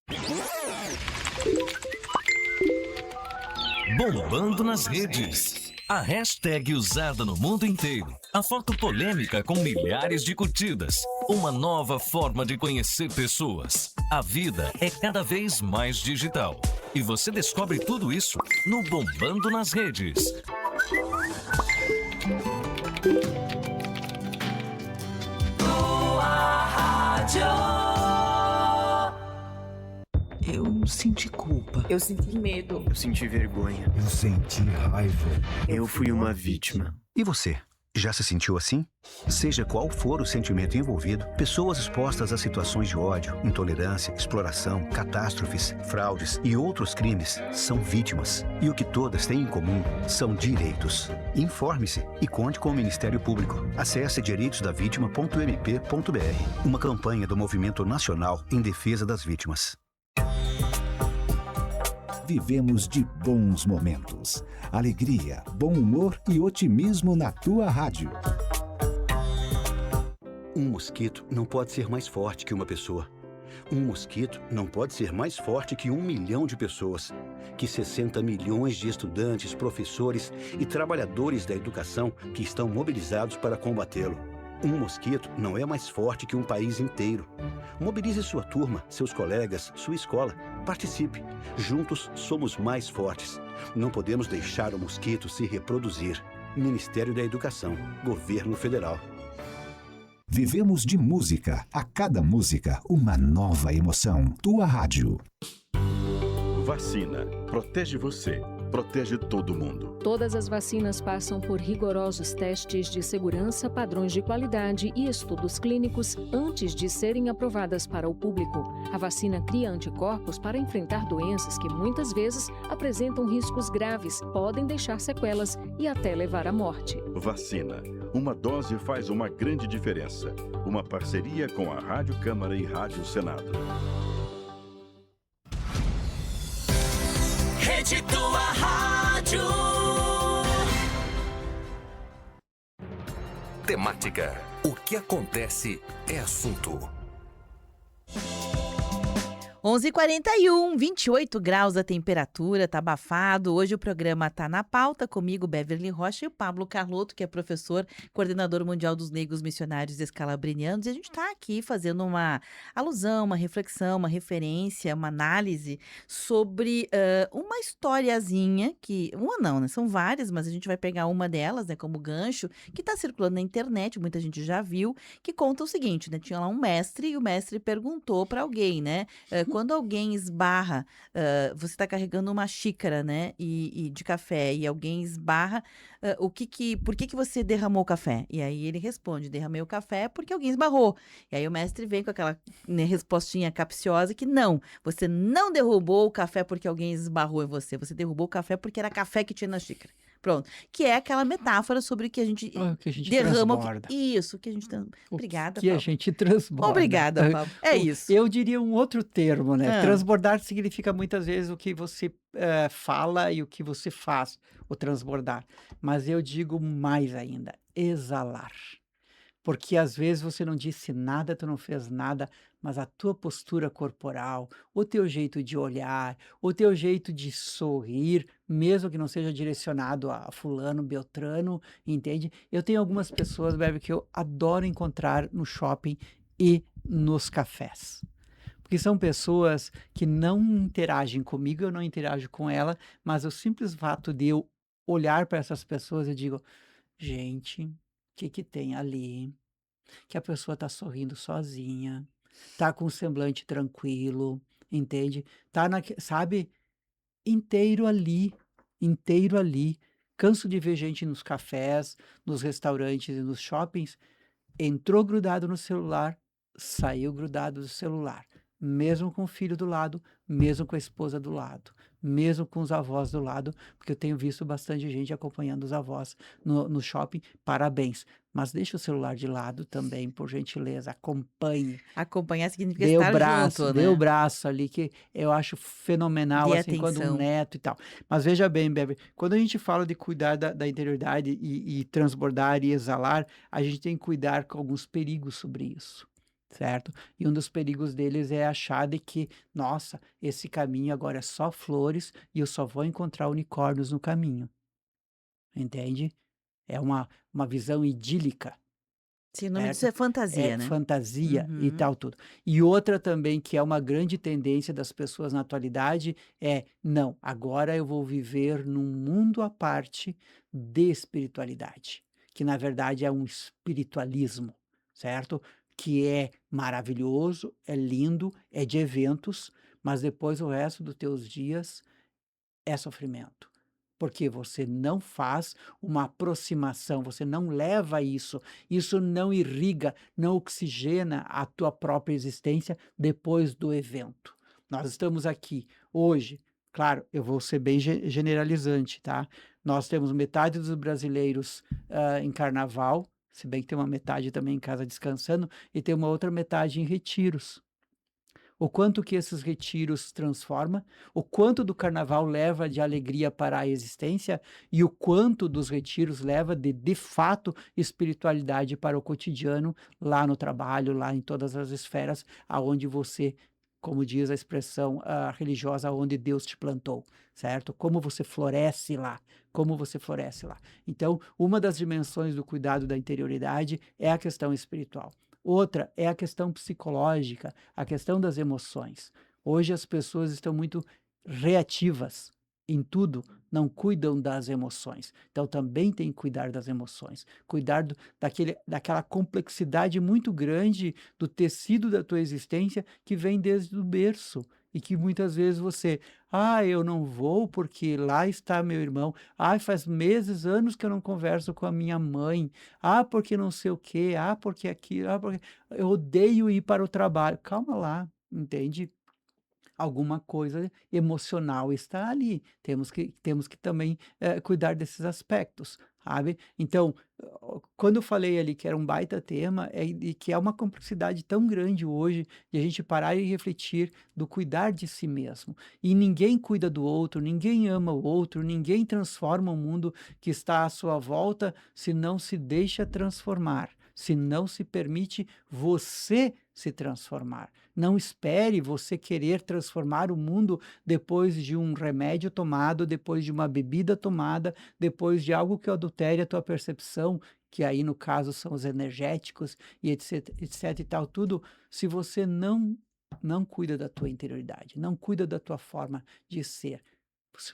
Bombando nas redes. A hashtag usada no mundo inteiro. A foto polêmica com milhares de curtidas. Uma nova forma de conhecer pessoas. A vida é cada vez mais digital. E você descobre tudo isso no Bombando nas Redes. Eu senti culpa. Eu senti medo. Eu senti vergonha. Eu senti raiva. Eu fui uma vítima. E você? Já se sentiu assim? Seja qual for o sentimento envolvido, pessoas expostas a situações de ódio, intolerância, exploração, catástrofes, fraudes e outros crimes são vítimas. E o que todas têm em comum são direitos. Informe-se e conte com o Ministério Público. Acesse direitosdavítima.mp.br. Uma campanha do Movimento Nacional em Defesa das Vítimas. Vivemos de bons momentos. Alegria, bom humor e otimismo na tua rádio. Um mosquito não pode ser mais forte que uma pessoa. Um mosquito não pode ser mais forte que 1 milhão de pessoas. Que 60 milhões de estudantes, professores e trabalhadores da educação que estão mobilizados para combatê-lo. Um mosquito não é mais forte que um país inteiro. Mobilize sua turma, seus colegas, sua escola. Participe. Juntos somos mais fortes. Não podemos deixar o mosquito se reproduzir. Ministério da Educação, Governo Federal. Vivemos de música. A cada música, uma nova emoção. Tua rádio. Vacina. Protege você. Protege todo mundo. Todas as vacinas passam por rigorosos testes de segurança, padrões de qualidade e estudos clínicos antes de serem aprovadas para o público. A vacina cria anticorpos para enfrentar doenças que muitas vezes apresentam riscos graves, podem deixar sequelas e até levar à morte. Vacina. Uma dose faz uma grande diferença. Uma parceria com a Rádio Câmara e Rádio Senado. Rede Tua Rádio. Temática. O que acontece é assunto. 11h41, 28 graus a temperatura, tá abafado. Hoje o programa tá na pauta, comigo Beverly Rocha e o Pablo Carlotto, que é professor, coordenador mundial dos Negros Missionários Escalabrinianos. E a gente tá aqui fazendo uma alusão, uma reflexão, uma referência, uma análise sobre uma historiazinha que... Uma não, né? São várias, mas a gente vai pegar uma delas, né, como gancho, que tá circulando na internet, muita gente já viu, que conta o seguinte, né? Tinha lá um mestre e o mestre perguntou para alguém, né? Quando alguém esbarra, você está carregando uma xícara, né, e de café, e alguém esbarra, por que você derramou o café? E aí ele responde, derramei o café porque alguém esbarrou. E aí o mestre vem com aquela, né, respostinha capciosa que não, você não derrubou o café porque alguém esbarrou em você, você derrubou o café porque era café que tinha na xícara. Pronto. Que é aquela metáfora sobre o que a gente derrama. Isso, que a gente... Obrigada, que Pablo. A gente transborda. Obrigada, Pablo. É isso. Eu diria um outro termo, né? Transbordar significa muitas vezes o que você fala e o que você faz, o transbordar. Mas eu digo mais ainda, exalar. Porque às vezes você não disse nada, tu não fez nada, mas a tua postura corporal, o teu jeito de olhar, o teu jeito de sorrir, mesmo que não seja direcionado a fulano, beltrano, entende? Eu tenho algumas pessoas, Bebe, que eu adoro encontrar no shopping e nos cafés. Porque são pessoas que não interagem comigo, eu não interajo com ela, mas o simples fato de eu olhar para essas pessoas, eu digo, gente, o que que tem ali? Que a pessoa está sorrindo sozinha, tá com um semblante tranquilo, entende? Tá sabe, inteiro ali, inteiro ali. Canso de ver gente nos cafés, nos restaurantes e nos shoppings, entrou grudado no celular, saiu grudado do celular, mesmo com o filho do lado, mesmo com a esposa do lado, mesmo com os avós do lado, porque eu tenho visto bastante gente acompanhando os avós no shopping. Parabéns, mas deixa o celular de lado também, por gentileza, acompanhe. Acompanhar significa Dê o estar braço, junto, dê o né? braço ali, que eu acho fenomenal, Dê assim, quando um atenção. neto e tal. Mas veja bem, Bebe, quando a gente fala de cuidar da interioridade e transbordar e exalar, a gente tem que cuidar com alguns perigos sobre isso, certo? E um dos perigos deles é achar de que, nossa, esse caminho agora é só flores e eu só vou encontrar unicórnios no caminho, entende? É uma visão idílica. Sim, o nome disso Certo? é fantasia, É né? fantasia e Uhum. tal, tudo. E outra também, que é uma grande tendência das pessoas na atualidade, é: não, agora eu vou viver num mundo à parte de espiritualidade, que na verdade é um espiritualismo, certo? Que é maravilhoso, é lindo, é de eventos, mas depois o resto dos teus dias é sofrimento. Porque você não faz uma aproximação, você não leva isso não irriga, não oxigena a tua própria existência depois do evento. Nós estamos aqui hoje, claro, eu vou ser bem generalizante, tá? Nós temos metade dos brasileiros em carnaval, se bem que tem uma metade também em casa descansando, e tem uma outra metade em retiros. O quanto que esses retiros transforma, o quanto do carnaval leva de alegria para a existência e o quanto dos retiros leva de fato, espiritualidade para o cotidiano, lá no trabalho, lá em todas as esferas aonde você, como diz a expressão religiosa, onde Deus te plantou, certo? Como você floresce lá, como você floresce lá. Então, uma das dimensões do cuidado da interioridade é a questão espiritual. Outra é a questão psicológica, a questão das emoções. Hoje as pessoas estão muito reativas em tudo, não cuidam das emoções. Então também tem que cuidar das emoções, cuidar daquela complexidade muito grande do tecido da tua existência que vem desde o berço. E que muitas vezes você, eu não vou porque lá está meu irmão, faz meses, anos que eu não converso com a minha mãe, porque não sei o quê, porque aquilo, porque eu odeio ir para o trabalho. Calma lá, entende? Alguma coisa emocional está ali. Temos que também cuidar desses aspectos, sabe? Então, quando eu falei ali que era um baita tema, e que é uma complexidade tão grande hoje de a gente parar e refletir do cuidar de si mesmo. E ninguém cuida do outro, ninguém ama o outro, ninguém transforma o mundo que está à sua volta se não se deixa transformar, se não se permite você se transformar. Não espere você querer transformar o mundo depois de um remédio tomado, depois de uma bebida tomada, depois de algo que adultere a tua percepção, que aí no caso são os energéticos e etc e tal, tudo, se você não cuida da tua interioridade, não cuida da tua forma de ser.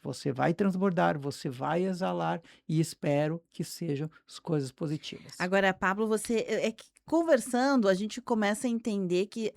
Você vai transbordar, você vai exalar e espero que sejam as coisas positivas. Agora, Pablo, é que conversando, a gente começa a entender que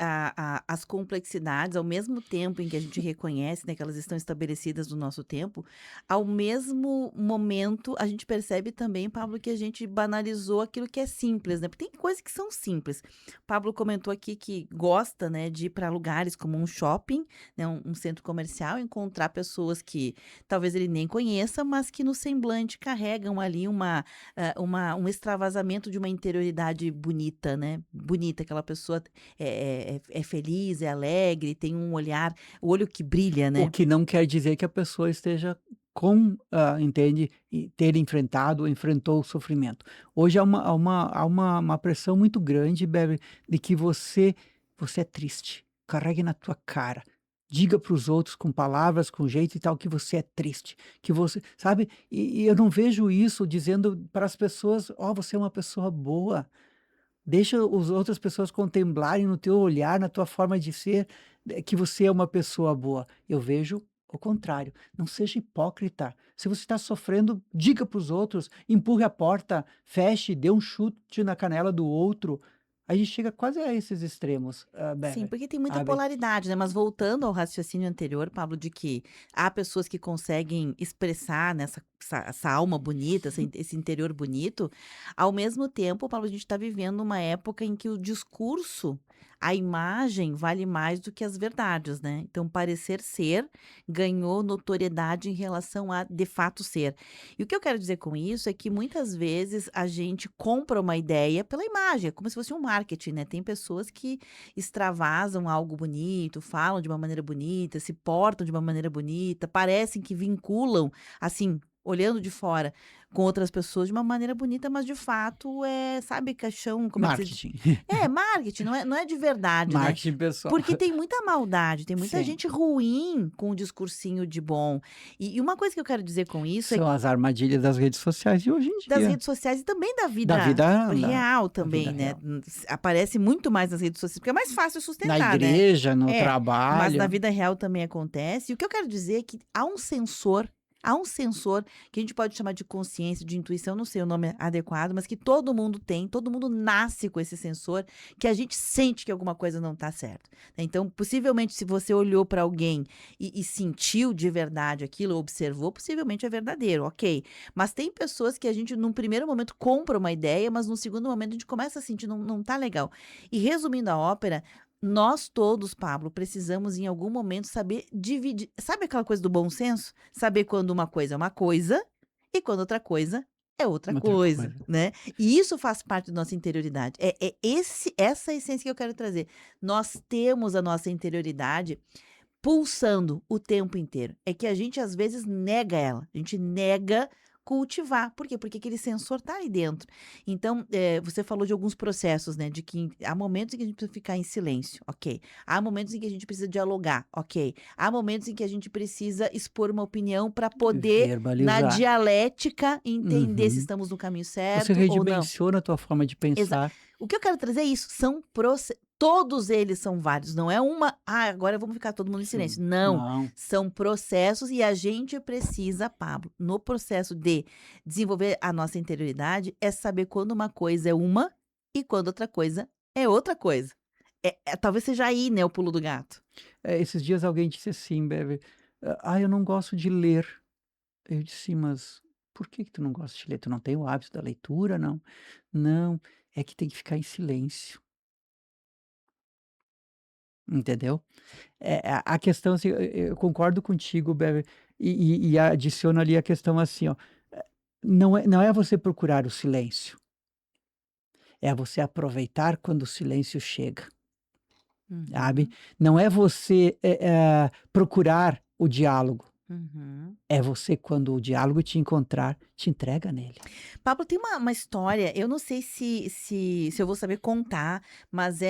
as complexidades, ao mesmo tempo em que a gente reconhece, né, que elas estão estabelecidas no nosso tempo, ao mesmo momento a gente percebe também, Pablo, que a gente banalizou aquilo que é simples, né? Porque tem coisas que são simples. Pablo comentou aqui que gosta, né, de ir para lugares como um shopping, né, um centro comercial, encontrar pessoas que talvez ele nem conheça, mas que no semblante carregam ali um extravasamento de uma interioridade bonita, né? Bonita, aquela pessoa é feliz, é alegre, tem um olhar, o olho que brilha, né? O que não quer dizer que a pessoa esteja entende, e ter enfrentado, enfrentou o sofrimento. Hoje há uma pressão muito grande, Beverly, de que você é triste. Carregue na tua cara. Diga para os outros com palavras, com jeito e tal, que você é triste, que você, sabe? E eu não vejo isso dizendo para as pessoas, você é uma pessoa boa. Deixa as outras pessoas contemplarem no teu olhar, na tua forma de ser, que você é uma pessoa boa. Eu vejo o contrário. Não seja hipócrita. Se você está sofrendo, diga para os outros, empurre a porta, feche, dê um chute na canela do outro. A gente chega quase a esses extremos, Sim, Beverly, porque tem muita sabe? polaridade, né? Mas voltando ao raciocínio anterior, Pablo, de que há pessoas que conseguem expressar nessa essa alma bonita, esse interior bonito, ao mesmo tempo, Pablo, a gente está vivendo uma época em que o discurso, a imagem vale mais do que as verdades, né? Então, parecer ser ganhou notoriedade em relação a de fato ser. E o que eu quero dizer com isso é que muitas vezes a gente compra uma ideia pela imagem, é como se fosse um marketing, né? Tem pessoas que extravasam algo bonito, falam de uma maneira bonita, se portam de uma maneira bonita, parecem que vinculam, assim, olhando de fora, com outras pessoas de uma maneira bonita, mas de fato sabe, caixão, como é que se diz? Marketing. Marketing, não é de verdade, né? Marketing pessoal. Porque tem muita maldade, tem muita Sim. gente ruim com um discursinho de bom. E uma coisa que eu quero dizer com isso é São as armadilhas das redes sociais de hoje em das dia. redes sociais e também da vida, Da real também, vida né? real. Aparece muito mais nas redes sociais, porque é mais fácil sustentar, Na né? igreja, no Mas trabalho. na vida real também acontece. E o que eu quero dizer é que há um sensor que a gente pode chamar de consciência, de intuição, não sei o nome adequado, mas que todo mundo tem, todo mundo nasce com esse sensor, que a gente sente que alguma coisa não está certa. Então, possivelmente, se você olhou para alguém e sentiu de verdade aquilo, observou, possivelmente é verdadeiro, ok. Mas tem pessoas que a gente, num primeiro momento, compra uma ideia, mas num segundo momento a gente começa a sentir, não tá legal. E resumindo a ópera, nós todos, Pablo, precisamos em algum momento saber dividir. Sabe aquela coisa do bom senso? Saber quando uma coisa é uma coisa e quando outra coisa é outra coisa, né? E isso faz parte da nossa interioridade. Essa essência que eu quero trazer. Nós temos a nossa interioridade pulsando o tempo inteiro. É que a gente, às vezes, nega ela. A gente nega cultivar. Por quê? Porque aquele sensor está ali dentro. Então, você falou de alguns processos, né? De que há momentos em que a gente precisa ficar em silêncio, ok. Há momentos em que a gente precisa dialogar, ok. Há momentos em que a gente precisa expor uma opinião para poder, na Verbalizar. dialética, entender se Uhum. estamos no caminho certo Você ou não. redimensiona a tua forma de pensar. O que eu quero trazer é isso, são todos eles são válidos, não é agora vamos ficar todo mundo em silêncio. Não, são processos e a gente precisa, Pablo, no processo de desenvolver a nossa interioridade, é saber quando uma coisa é uma e quando outra coisa é outra coisa. Talvez seja aí, né, o pulo do gato. Esses dias alguém disse assim, Beverly, eu não gosto de ler. Eu disse, mas por que tu não gosta de ler? Tu não tem o hábito da leitura, não? Não, é que tem que ficar em silêncio. Entendeu? A questão, assim, eu concordo contigo, Beverly, e adiciono ali a questão assim, ó, não é você procurar o silêncio, é você aproveitar quando o silêncio chega, sabe? Não é você procurar o diálogo, é você, quando o diálogo te encontrar, te entrega nele. Pablo, tem uma história, eu não sei se eu vou saber contar, mas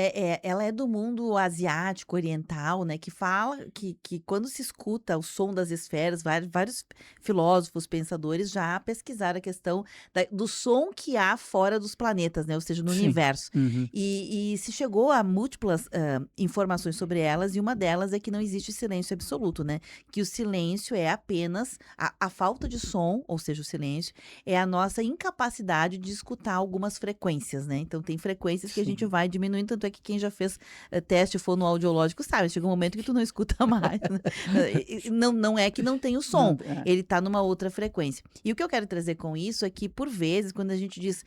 ela é do mundo asiático, oriental, né? Que fala que quando se escuta o som das esferas, vários filósofos, pensadores já pesquisaram a questão do som que há fora dos planetas, né? Ou seja, no Sim. universo. Uhum. E se chegou a múltiplas informações sobre elas, e uma delas é que não existe silêncio absoluto, né? Que o silêncio é apenas a falta de som, ou seja, o silêncio, é a nossa incapacidade de escutar algumas frequências, né? Então, tem frequências que a gente vai diminuindo, tanto é que quem já fez teste fonoaudiológico sabe, chega um momento que tu não escuta mais, né? Não é que não tem o som, ele tá numa outra frequência. E o que eu quero trazer com isso é que, por vezes, quando a gente diz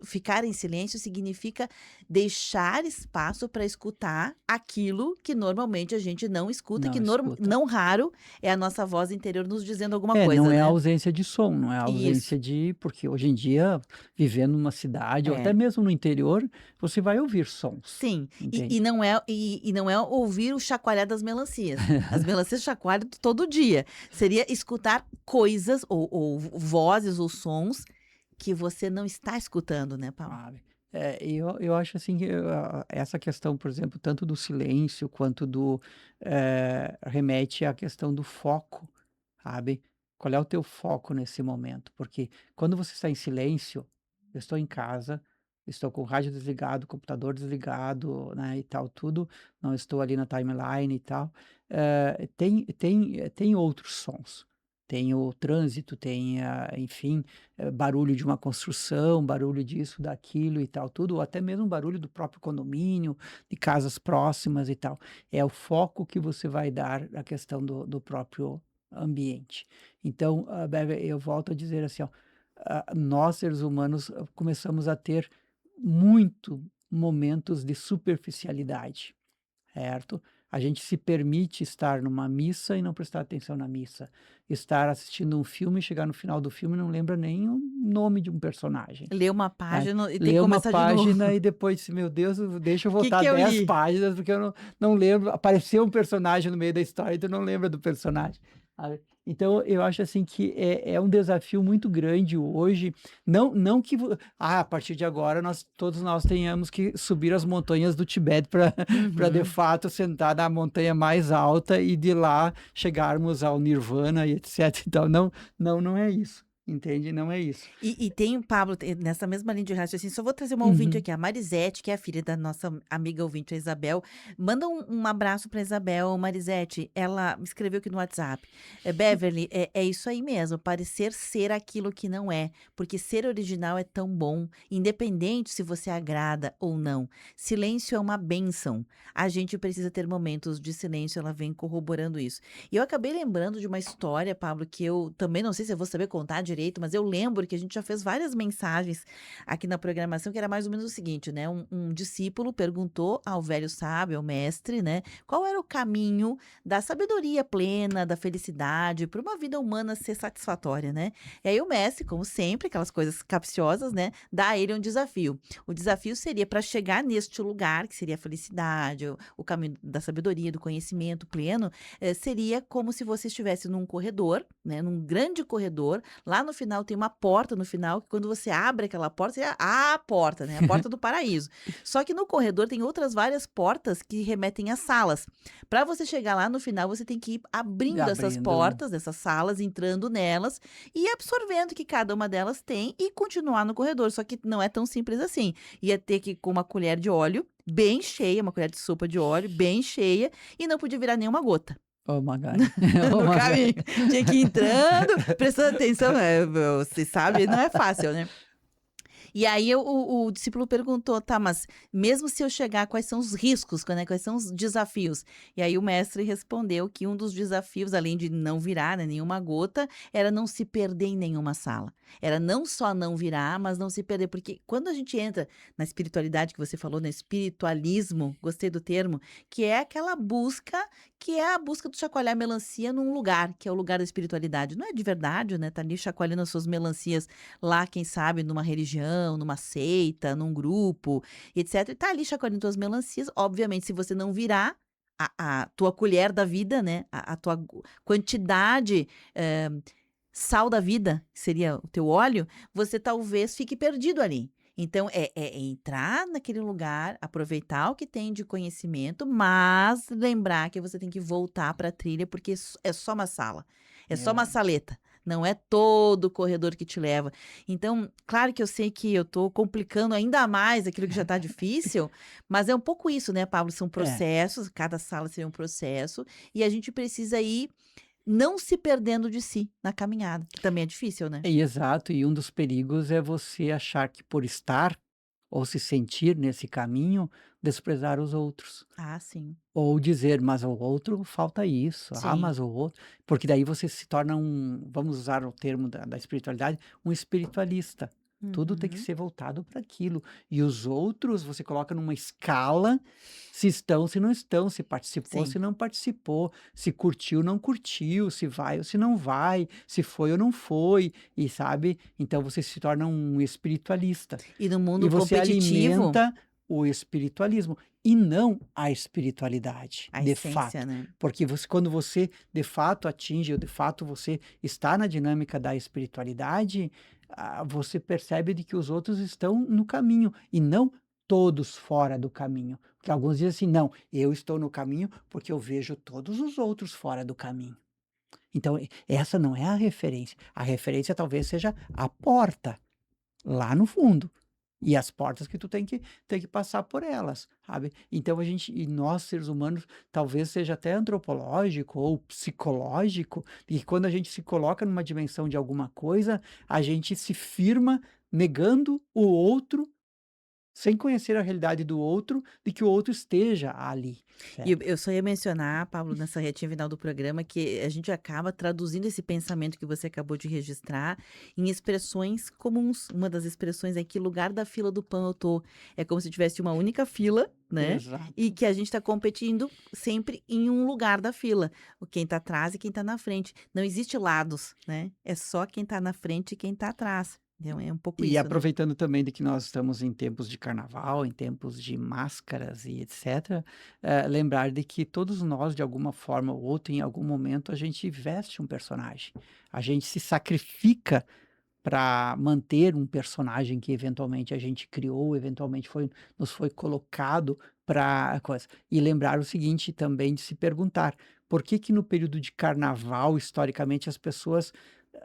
ficar em silêncio, significa deixar espaço para escutar aquilo que normalmente a gente não escuta, Não escuta. não raro é a nossa voz interior nos dizendo alguma coisa, Não né? é a ausência de som, não é a Isso. ausência porque hoje em dia, vivendo numa cidade ou até É. mesmo no interior, você vai ouvir sons, Sim, entende? e não é ouvir o chacoalhar das melancias. As melancias chacoalham todo dia. Seria escutar coisas ou vozes ou sons que você não está escutando, né, Paulo? Sabe? Eu acho assim que essa questão, por exemplo, tanto do silêncio quanto remete à questão do foco, sabe? Qual é o teu foco nesse momento? Porque quando você está em silêncio, eu estou em casa, estou com o rádio desligado, computador desligado, né, e tal, tudo, não estou ali na timeline e tal, tem outros sons. Tem o trânsito, tem, enfim, barulho de uma construção, barulho disso, daquilo e tal, tudo, ou até mesmo barulho do próprio condomínio, de casas próximas e tal. É o foco que você vai dar à questão do próprio ambiente. Então, Bebe, eu volto a dizer assim, ó, nós, seres humanos, começamos a ter muito momentos de superficialidade, certo? A gente se permite estar numa missa e não prestar atenção na missa. Estar assistindo um filme, chegar no final do filme e não lembra nem o nome de um personagem. Ler uma Né? página e tem que Lê uma começar de novo. página e depois, meu Deus, deixa eu Que voltar eu 10 li? páginas, porque eu não lembro. Apareceu um personagem no meio da história e tu não lembra do personagem. Sabe? Então, eu acho assim que é um desafio muito grande hoje. Não que a partir de agora todos nós tenhamos que subir as montanhas do Tibete para de Uhum. fato sentar na montanha mais alta e de lá chegarmos ao Nirvana e etc. Então, não é isso. Entende? Não é isso. E tem, Pablo, nessa mesma linha de raciocínio, só vou trazer uma ouvinte Uhum. aqui, a Marisete, que é a filha da nossa amiga ouvinte, a Isabel. Manda um abraço para Isabel, Marisete. Ela me escreveu aqui no WhatsApp. Beverly, é isso aí mesmo, parecer ser aquilo que não é, porque ser original é tão bom, independente se você agrada ou não. Silêncio é uma bênção. A gente precisa ter momentos de silêncio, ela vem corroborando isso. E eu acabei lembrando de uma história, Pablo, que eu também não sei se eu vou saber contar direito, mas eu lembro que a gente já fez várias mensagens aqui na programação, que era mais ou menos o seguinte, né? Um discípulo perguntou ao velho sábio, ao mestre, né? Qual era o caminho da sabedoria plena, da felicidade, para uma vida humana ser satisfatória, né? E aí o mestre, como sempre, aquelas coisas capciosas, né? Dá a ele um desafio. O desafio seria para chegar neste lugar, que seria a felicidade, o caminho da sabedoria, do conhecimento pleno, seria como se você estivesse num corredor, né? Num grande corredor. Lá no final tem uma porta no final, que quando você abre aquela porta, você a porta, né? A porta do paraíso. Só que no corredor tem outras várias portas que remetem a salas. Para você chegar lá no final, você tem que ir abrindo essas Abrindo, né? portas, essas salas, entrando nelas e absorvendo o que cada uma delas tem e continuar no corredor. Só que não é tão simples assim. Ia ter que ir com uma colher de óleo bem cheia, uma colher de sopa de óleo bem cheia, e não podia virar nenhuma gota. Oh, Magali. No caminho. Tinha que ir entrando, prestando atenção, né? Você sabe, não é fácil, né? E aí o discípulo perguntou, tá, mas mesmo se eu chegar, quais são os riscos, né? Quais são os desafios? E aí o mestre respondeu que um dos desafios, além de não virar, né, nenhuma gota, era não se perder em nenhuma sala. Era não só não virar, mas não se perder. Porque quando a gente entra na espiritualidade que você falou, no espiritualismo, gostei do termo, que é aquela busca, que é a busca do chacoalhar melancia num lugar, que é o lugar da espiritualidade. Não é de verdade, né? Tá ali chacoalhando as suas melancias lá, quem sabe, numa religião, numa seita, num grupo, etc. E tá ali chacoalhando tuas melancias. Obviamente, se você não virar a tua colher da vida, né? A tua quantidade sal da vida, que seria o teu óleo, você talvez fique perdido ali. Então, é entrar naquele lugar, aproveitar o que tem de conhecimento, mas lembrar que você tem que voltar para a trilha, porque é só uma sala, é só uma saleta. Não é todo o corredor que te leva. Então, claro que eu sei que eu estou complicando ainda mais aquilo que já está difícil, mas é um pouco isso, né, Pablo? São processos, cada sala seria um processo, e a gente precisa ir não se perdendo de si na caminhada, que também é difícil, né? Exato, e um dos perigos é você achar que por estar ou se sentir nesse caminho, desprezar os outros. Ah, sim. Ou dizer, mas o outro falta isso, Sim. mas o outro. Porque daí você se torna vamos usar o termo da espiritualidade, um espiritualista. Tudo tem que ser voltado para aquilo. E os outros, você coloca numa escala, se estão, se não estão, se participou, Sim. se não participou, se curtiu, não curtiu, se vai ou se não vai, se foi ou não foi, e sabe? Então você se torna um espiritualista. E no E mundo você competitivo, alimenta o espiritualismo e não a espiritualidade, a de essência, fato. né? Porque quando você de fato atinge, ou de fato você está na dinâmica da espiritualidade, você percebe de que os outros estão no caminho e não todos fora do caminho. Porque alguns dizem assim, não, eu estou no caminho porque eu vejo todos os outros fora do caminho. Então, essa não é a referência. A referência talvez seja a porta lá no fundo. E as portas que tu tem que passar por elas, sabe? Então e nós seres humanos, talvez seja até antropológico ou psicológico, e quando a gente se coloca numa dimensão de alguma coisa, a gente se firma negando o outro, sem conhecer a realidade do outro, de que o outro esteja ali, E eu certo? eu só ia mencionar, Pablo, nessa retinha final do programa, que a gente acaba traduzindo esse pensamento que você acabou de registrar em expressões comuns. Uma das expressões é que lugar da fila do pão eu tô. É como se tivesse uma única fila, né? Exato. E que a gente está competindo sempre em um lugar da fila. Quem tá atrás e quem tá na frente. Não existe lados, né? É só quem tá na frente e quem tá atrás. Então, é um pouco E isso, né? aproveitando também de que nós estamos em tempos de carnaval, em tempos de máscaras e etc., lembrar de que todos nós, de alguma forma ou outra, em algum momento, a gente veste um personagem. A gente se sacrifica para manter um personagem que eventualmente a gente criou, eventualmente nos foi colocado para coisa. E lembrar o seguinte também de se perguntar, por que que no período de carnaval, historicamente, as pessoas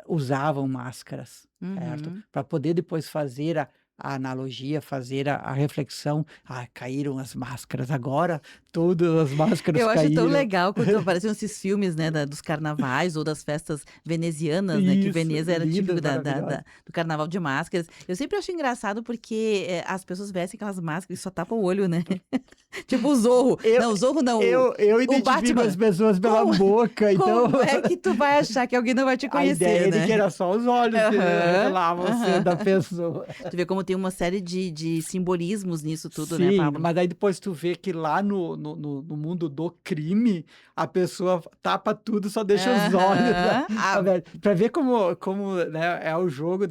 usavam máscaras, certo? Uhum. Para poder depois fazer a analogia, fazer a reflexão. Ah, caíram as máscaras, agora todas as máscaras Eu acho tão caíram. legal quando aparecem esses filmes, né, dos carnavais ou das festas venezianas, né, que Isso, Veneza era lindas, típico maravilhosas. do carnaval de máscaras. Eu sempre acho engraçado porque as pessoas vestem aquelas máscaras e só tapam o olho, né? Tipo o Zorro. Não, o Zorro não. Eu o identifico Batman. as pessoas pela boca, então... Como é que tu vai achar que alguém não vai te A conhecer, ideia né? de que era só os olhos que revelavam o ser da pessoa. Tu vê como tem uma série de simbolismos nisso tudo, né, Sim, Pablo? mas daí depois tu vê que lá no mundo do crime, a pessoa tapa tudo, só deixa os olhos, né? Aham. Pra ver como né, é o jogo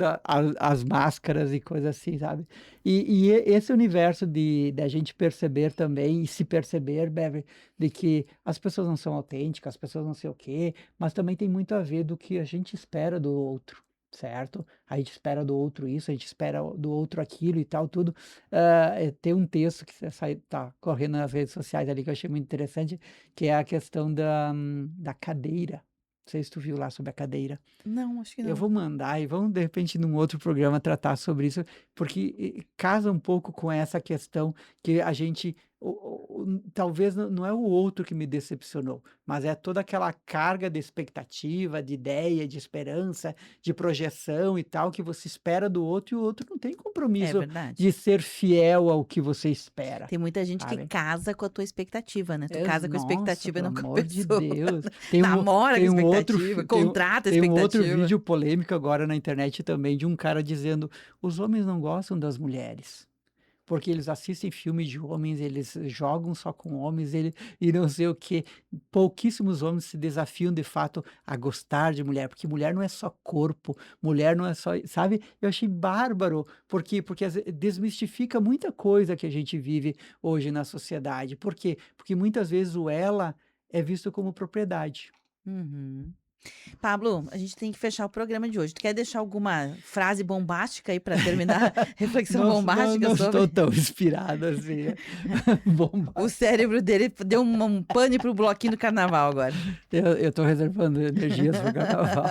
as máscaras e coisas assim, sabe? E esse universo da gente perceber também, e se perceber, Beverly, de que as pessoas não são autênticas, as pessoas não sei o quê, mas também tem muito a ver do que a gente espera do outro. Certo? A gente espera do outro isso, a gente espera do outro aquilo e tal, tudo. Tem um texto que tá correndo nas redes sociais ali que eu achei muito interessante, que é a questão da cadeira. Não sei se tu viu lá sobre a cadeira. Não, acho que Eu não. vou mandar e vamos, de repente, num outro programa tratar sobre isso, porque casa um pouco com essa questão que a gente. Talvez não é o outro que me decepcionou, mas é toda aquela carga de expectativa, de ideia, de esperança, de projeção e tal, que você espera do outro e o outro não tem É compromisso verdade. de ser fiel ao que você espera. Tem muita gente que sabe? casa com a tua expectativa, né? Tu casa com a Nossa, expectativa e pelo não com a amor de pessoa. Deus. Namora com tem um outro, expectativa, tem um- contrata a tem um outro expectativa. vídeo polêmico agora na internet também de um cara dizendo: os homens não gostam das mulheres. Porque eles assistem filmes de homens, eles jogam só com homens, e não sei o quê. Pouquíssimos homens se desafiam de fato a gostar de mulher, porque mulher não é só corpo, mulher não é só, sabe? Eu achei bárbaro, porque desmistifica muita coisa que a gente vive hoje na sociedade. Por quê? Porque muitas vezes o ela é visto como propriedade. Uhum. Pablo, a gente tem que fechar o programa de hoje. Tu quer deixar alguma frase bombástica aí para terminar? Reflexão bombástica não sobre. estou tão inspirado assim. Bombástico. O cérebro dele deu um pane pro bloquinho do carnaval agora. Eu estou reservando energias para o carnaval.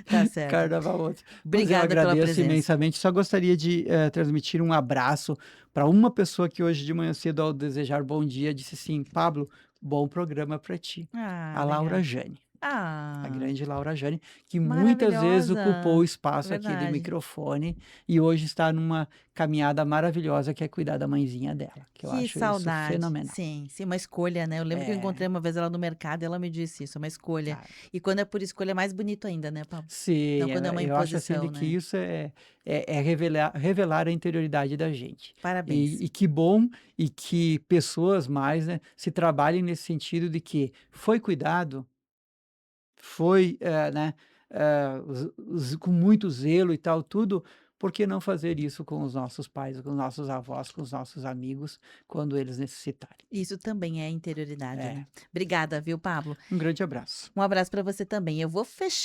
Tá certo. Carnaval outro. Mas Obrigada eu pela agradeço presença. imensamente. Só gostaria de transmitir um abraço para uma pessoa que hoje de manhã cedo, ao desejar bom dia, disse assim: Pablo, bom programa para ti. Ah, A Laura legal. Jane. A Ah, grande Laura Jane, que muitas vezes ocupou o maravilhosa. espaço aqui do Verdade. microfone e hoje está numa caminhada maravilhosa que é cuidar da mãezinha dela, que eu Que acho isso saudade. fenomenal. Sim, sim, uma escolha, né? Eu lembro que eu encontrei É, uma vez ela no mercado e ela me disse isso, uma escolha. sabe? E quando é por escolha é mais bonito ainda, né, Pablo? Não Sim, quando é uma eu acho assim de imposição, que né? isso é revelar a interioridade da gente. Parabéns. E que bom e que pessoas mais, né, se trabalhem nesse sentido de que foi cuidado, foi, né, com muito zelo e tal, tudo, por que não fazer isso com os nossos pais, com os nossos avós, com os nossos amigos, quando eles necessitarem? Isso também é interioridade, É, né? Obrigada, viu, Pablo? um grande abraço. Um abraço para você também. Eu vou fechar